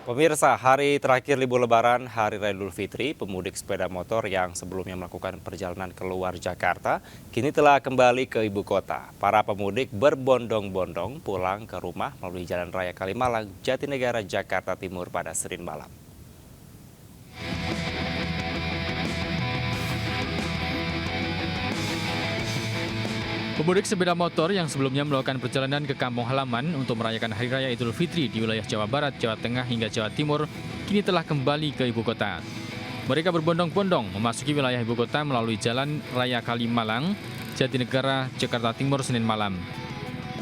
Pemirsa, hari terakhir libur Lebaran, Hari Raya Idul Fitri, pemudik sepeda motor yang sebelumnya melakukan perjalanan keluar Jakarta, kini telah kembali ke ibu kota. Para pemudik berbondong-bondong pulang ke rumah melalui Jalan Raya Kalimalang, Jatinegara, Jakarta Timur pada Senin malam. Pemudik sepeda motor yang sebelumnya melakukan perjalanan ke kampung halaman untuk merayakan Hari Raya Idul Fitri di wilayah Jawa Barat, Jawa Tengah hingga Jawa Timur kini telah kembali ke ibu kota. Mereka berbondong-bondong memasuki wilayah ibu kota melalui Jalan Raya Kalimalang, Jatinegara, Jakarta Timur Senin malam.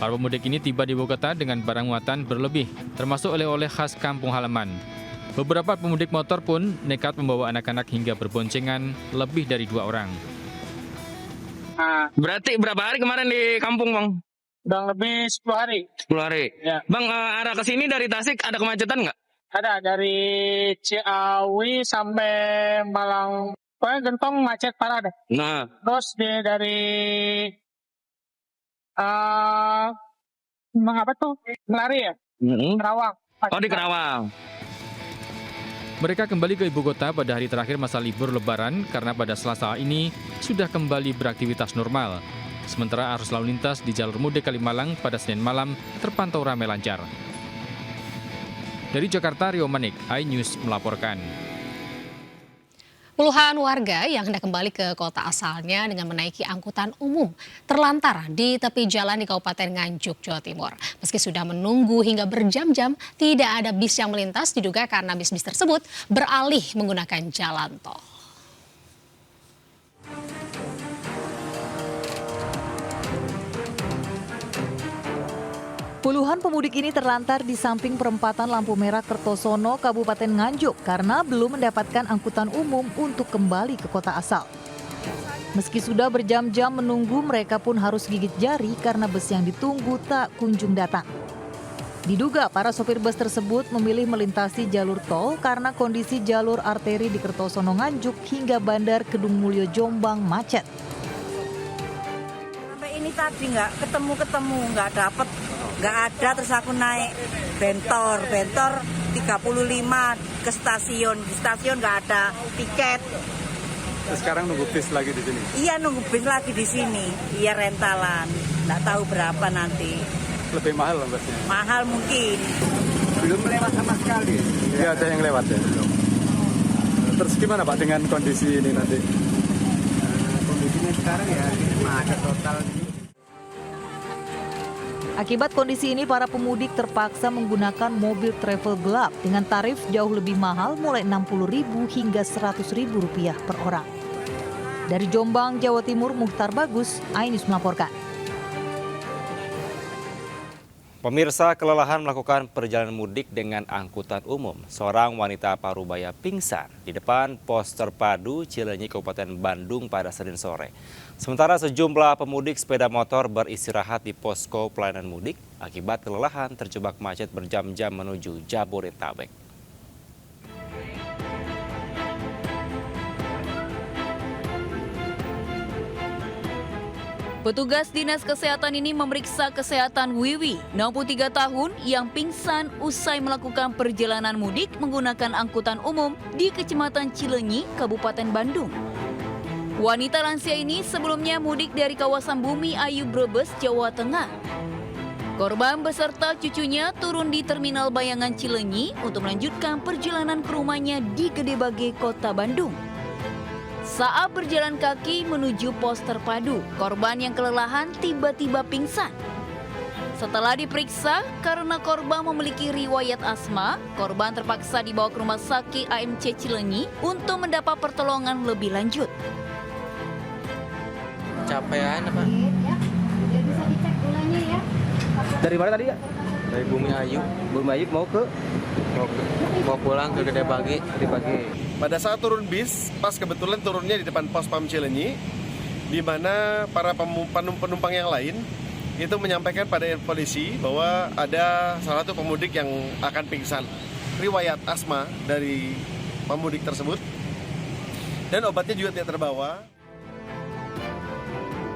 Para pemudik ini tiba di ibu kota dengan barang muatan berlebih, termasuk oleh-oleh khas kampung halaman. Beberapa pemudik motor pun nekat membawa anak-anak hingga berboncengan lebih dari 2 orang. Berarti berapa hari kemarin di kampung, Bang? Udah lebih 10 hari. 10 hari. Ya. Bang, arah ke sini dari Tasik ada kemacetan nggak? Ada dari Ciawi sampai Malang. Pokoknya Gentong macet parah deh. Nah, Terus dari apa tuh? Melari ya? Kerawang. oh di Kerawang. Mereka kembali ke ibu kota pada hari terakhir masa libur Lebaran karena pada Selasa ini sudah kembali beraktivitas normal. Sementara arus lalu lintas di jalur mudik Kalimalang pada Senin malam terpantau ramai lancar. Dari Jakarta, Rio Manik, iNews melaporkan. Puluhan warga yang hendak kembali ke kota asalnya dengan menaiki angkutan umum terlantar di tepi jalan di Kabupaten Nganjuk, Jawa Timur. Meski sudah menunggu hingga berjam-jam, tidak ada bis yang melintas diduga karena bis-bis tersebut beralih menggunakan jalan tol. Puluhan pemudik ini terlantar di samping perempatan lampu merah Kertosono, Kabupaten Nganjuk karena belum mendapatkan angkutan umum untuk kembali ke kota asal. Meski sudah berjam-jam menunggu, mereka pun harus gigit jari karena bus yang ditunggu tak kunjung datang. Diduga para sopir bus tersebut memilih melintasi jalur tol karena kondisi jalur arteri di Kertosono Nganjuk hingga Bandar Kedung Mulyo Jombang macet. Sampai ini tadi nggak ketemu, nggak dapet. Nggak ada, terus aku naik bentor 35 ke stasiun. Di stasiun nggak ada tiket. Terus sekarang nunggu bis lagi di sini? Iya, nunggu bis lagi di sini. Iya, rentalan. Nggak tahu berapa nanti. Lebih mahal lah busnya? Mahal mungkin. Belum lewat sama sekali? Iya, ada yang lewat ya? Terus gimana Pak dengan kondisi ini nanti? Kondisinya sekarang ya macet total. Akibat kondisi ini, para pemudik terpaksa menggunakan mobil travel gelap dengan tarif jauh lebih mahal mulai Rp60.000 hingga Rp100.000 per orang. Dari Jombang, Jawa Timur, Muhtar Bagus, iNews melaporkan. Pemirsa, kelelahan melakukan perjalanan mudik dengan angkutan umum. Seorang wanita parubaya pingsan di depan pos terpadu Cileunyi, Kabupaten Bandung pada Senin sore. Sementara sejumlah pemudik sepeda motor beristirahat di posko pelayanan mudik akibat kelelahan terjebak macet berjam-jam menuju Jabodetabek. Petugas Dinas Kesehatan ini memeriksa kesehatan Wiwi, 63 tahun, yang pingsan usai melakukan perjalanan mudik menggunakan angkutan umum di Kecamatan Cileunyi, Kabupaten Bandung. Wanita lansia ini sebelumnya mudik dari kawasan Bumi Ayu, Brebes, Jawa Tengah. Korban beserta cucunya turun di Terminal Bayangan Cileunyi untuk melanjutkan perjalanan ke rumahnya di Gedebage, Kota Bandung. Saat berjalan kaki menuju pos terpadu, korban yang kelelahan tiba-tiba pingsan. Setelah diperiksa, karena korban memiliki riwayat asma, korban terpaksa dibawa ke rumah sakit AMC Cileunyi untuk mendapat pertolongan lebih lanjut. Capaian apa? Ya, bisa dicek gulanya ya. Dari mana tadi ya? Dari Bumi Ayu. Bumi Ayu mau pulang ke Gedebage. Pada saat turun bis, pas kebetulan turunnya di depan pos Pam Cileunyi, di mana para penumpang yang lain itu menyampaikan pada polisi bahwa ada salah satu pemudik yang akan pingsan. Riwayat asma dari pemudik tersebut dan obatnya juga tidak terbawa.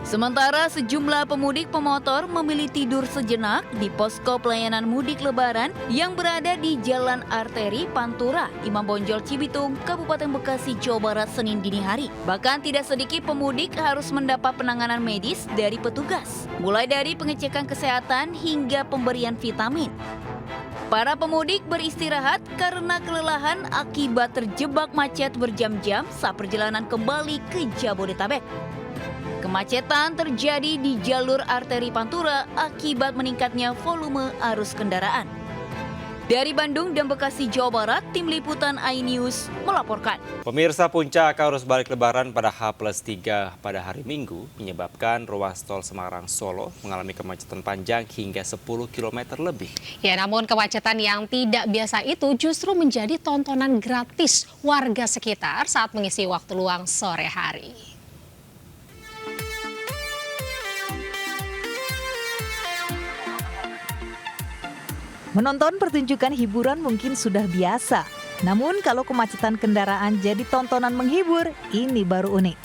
Sementara sejumlah pemudik pemotor memilih tidur sejenak di posko pelayanan mudik lebaran yang berada di Jalan Arteri Pantura, Imam Bonjol, Cibitung, Kabupaten Bekasi, Jawa Barat, Senin dini hari. Bahkan tidak sedikit pemudik harus mendapat penanganan medis dari petugas, mulai dari pengecekan kesehatan hingga pemberian vitamin. Para pemudik beristirahat karena kelelahan akibat terjebak macet berjam-jam saat perjalanan kembali ke Jabodetabek. Kemacetan terjadi di jalur arteri Pantura akibat meningkatnya volume arus kendaraan. Dari Bandung dan Bekasi, Jawa Barat, Tim Liputan iNews melaporkan. Pemirsa, puncak arus balik lebaran pada H+3 pada hari Minggu menyebabkan ruas tol Semarang-Solo mengalami kemacetan panjang hingga 10 km lebih. Ya, namun kemacetan yang tidak biasa itu justru menjadi tontonan gratis warga sekitar saat mengisi waktu luang sore hari. Menonton pertunjukan hiburan mungkin sudah biasa. Namun kalau kemacetan kendaraan jadi tontonan menghibur, ini baru unik.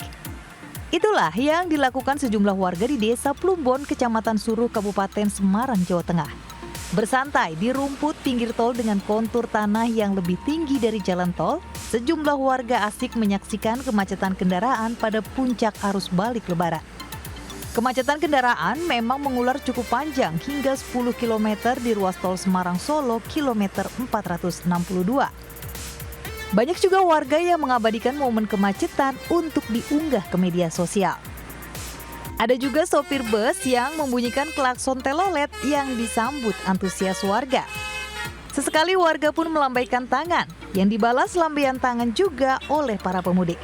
Itulah yang dilakukan sejumlah warga di Desa Plumbon, Kecamatan Suruh, Kabupaten Semarang, Jawa Tengah. Bersantai di rumput pinggir tol dengan kontur tanah yang lebih tinggi dari jalan tol, sejumlah warga asik menyaksikan kemacetan kendaraan pada puncak arus balik lebaran. Kemacetan kendaraan memang mengular cukup panjang hingga 10 km di ruas tol Semarang-Solo kilometer 462. Banyak juga warga yang mengabadikan momen kemacetan untuk diunggah ke media sosial. Ada juga sopir bus yang membunyikan klakson telolet yang disambut antusias warga. Sesekali warga pun melambaikan tangan, yang dibalas lambaian tangan juga oleh para pemudik.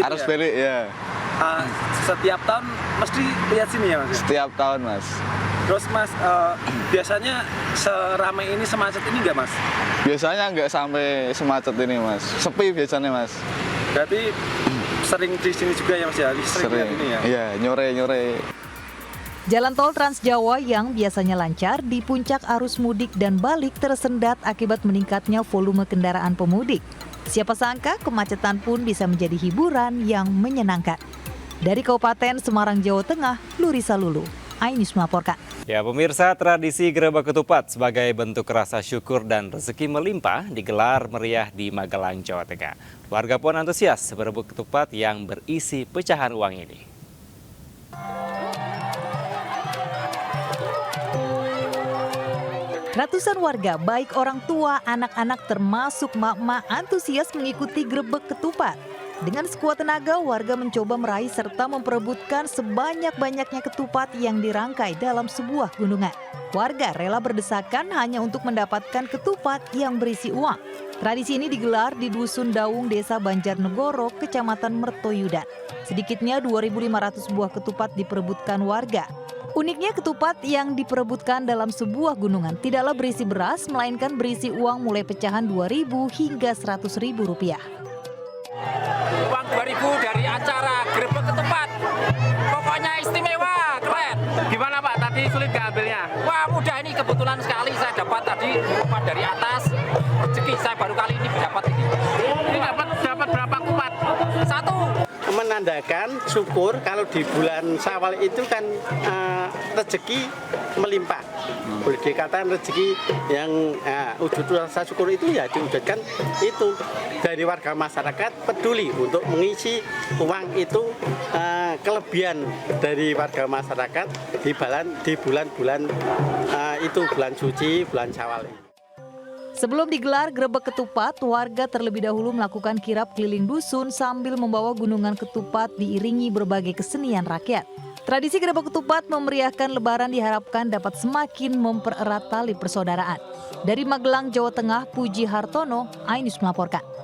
Harus balik ya. Setiap tahun mesti lihat sini ya Mas? Setiap tahun Mas. Terus Mas, biasanya seramai ini, semacet ini nggak Mas? Biasanya nggak sampai semacet ini Mas. Sepi biasanya Mas. Berarti sering di sini juga ya Mas ya? Sering lihat ini ya? Iya, nyore-nyore. Jalan tol Trans Jawa yang biasanya lancar di puncak arus mudik dan balik tersendat akibat meningkatnya volume kendaraan pemudik. Siapa sangka kemacetan pun bisa menjadi hiburan yang menyenangkan. Dari Kabupaten Semarang, Jawa Tengah, Lurisa Lulu, iNews melaporkan. Ya, pemirsa, tradisi Grebek Ketupat sebagai bentuk rasa syukur dan rezeki melimpah digelar meriah di Magelang, Jawa Tengah. Warga pun antusias berebut ketupat yang berisi pecahan uang ini. Ratusan warga, baik orang tua, anak-anak termasuk mak-mak, antusias mengikuti grebek ketupat. Dengan sekuat tenaga, warga mencoba meraih serta memperebutkan sebanyak-banyaknya ketupat yang dirangkai dalam sebuah gunungan. Warga rela berdesakan hanya untuk mendapatkan ketupat yang berisi uang. Tradisi ini digelar di Dusun Daung, Desa Banjarnegoro, Kecamatan Mertoyudan. Sedikitnya 2.500 buah ketupat diperebutkan warga. Uniknya ketupat yang diperebutkan dalam sebuah gunungan tidaklah berisi beras, melainkan berisi uang mulai pecahan 2.000 hingga 100.000 rupiah. Uang 2.000 dari acara Grebek Ketupat. Pokoknya istimewa, keren. Gimana Pak, tadi sulit gak ambilnya? Wah mudah, ini kebetulan sekali saya dapat tadi kupat dari atas. Rezeki saya baru kali ini dapat ini. Ini dapat berapa kupat? 1. Menandakan syukur kalau di bulan Syawal itu kan rezeki melimpah. Boleh dikatakan rezeki yang wujud rasa syukur itu ya diwujudkan itu dari warga masyarakat peduli untuk mengisi uang itu, kelebihan dari warga masyarakat di bulan-bulan itu, bulan suci, bulan Syawal. Sebelum digelar grebek ketupat, warga terlebih dahulu melakukan kirap keliling dusun sambil membawa gunungan ketupat diiringi berbagai kesenian rakyat. Tradisi grebek ketupat memeriahkan Lebaran diharapkan dapat semakin mempererat tali persaudaraan. Dari Magelang, Jawa Tengah, Puji Hartono, iNews melaporkan.